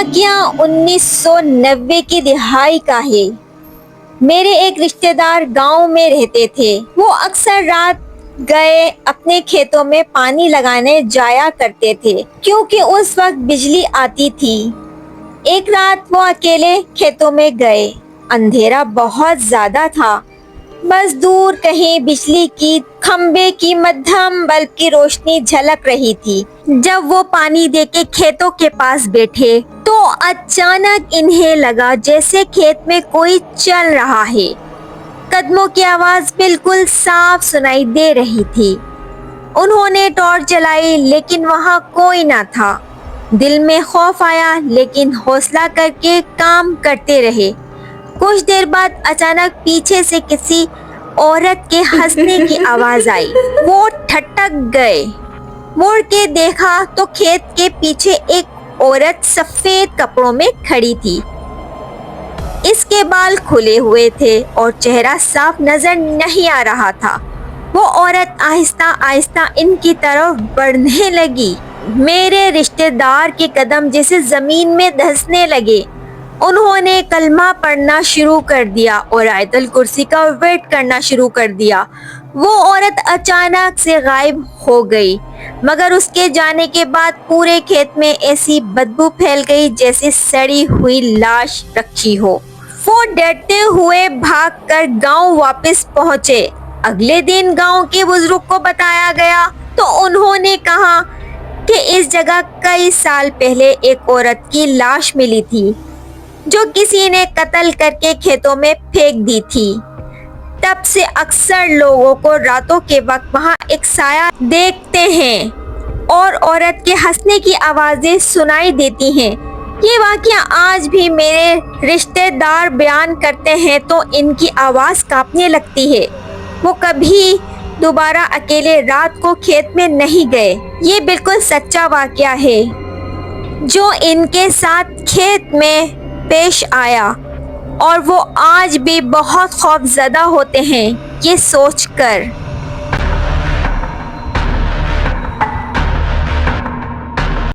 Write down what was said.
واقعہ 1990 کی دہائی کا ہے۔ میرے ایک رشتہ دار گاؤں میں رہتے تھے۔ وہ اکثر رات گئے اپنے کھیتوں میں پانی لگانے جایا کرتے تھے کیونکہ اس وقت بجلی آتی تھی۔ ایک رات وہ اکیلے کھیتوں میں گئے۔ اندھیرا بہت زیادہ تھا، بس دور کہیں بجلی کی کھمبے کی مدھم بلب کی روشنی جھلک رہی تھی۔ جب وہ پانی دے کے کھیتوں کے پاس بیٹھے تو اچانک انہیں لگا جیسے کھیت میں کوئی چل رہا ہے۔ قدموں کی آواز بالکل صاف سنائی دے رہی تھی۔ انہوں نے ٹارچ جلائی لیکن وہاں کوئی نہ تھا۔ دل میں خوف آیا لیکن حوصلہ کر کے کام کرتے رہے۔ کچھ دیر بعد اچانک پیچھے سے کسی عورت کے ہنسنے کی آواز آئی۔ وہ ٹھٹک گئے، مڑ کے دیکھا تو کھیت کے پیچھے ایک عورت سفید کپڑوں میں کھڑی تھی۔ اس کے بال کھلے ہوئے تھے اور چہرہ صاف نظر نہیں آ رہا تھا۔ وہ عورت آہستہ آہستہ ان کی طرف بڑھنے لگی۔ میرے رشتہ دار کے قدم جیسے زمین میں دھنسنے لگے۔ انہوں نے کلمہ پڑھنا شروع کر دیا اور آیت الکرسی کا ورد کرنا شروع کر دیا۔ وہ عورت اچانک سے غائب ہو گئی، مگر اس کے جانے کے بعد پورے کھیت میں ایسی بدبو پھیل گئی جیسے سڑی ہوئی لاش رکھی ہو۔ وہ ڈرتے ہوئے بھاگ کر گاؤں واپس پہنچے۔ اگلے دن گاؤں کے بزرگ کو بتایا گیا تو انہوں نے کہا کہ اس جگہ کئی سال پہلے ایک عورت کی لاش ملی تھی جو کسی نے قتل کر کے کھیتوں میں پھینک دی تھی۔ تب سے اکثر لوگوں کو راتوں کے وقت وہاں ایک سایہ دیکھتے ہیں اور عورت کے ہنسنے کی آوازیں سنائی دیتی ہیں۔ یہ واقعہ آج بھی میرے رشتہ دار بیان کرتے ہیں تو ان کی آواز کانپنے لگتی ہے۔ وہ کبھی دوبارہ اکیلے رات کو کھیت میں نہیں گئے۔ یہ بالکل سچا واقعہ ہے جو ان کے ساتھ کھیت میں پیش آیا، اور وہ آج بھی بہت خوف زدہ ہوتے ہیں یہ سوچ کر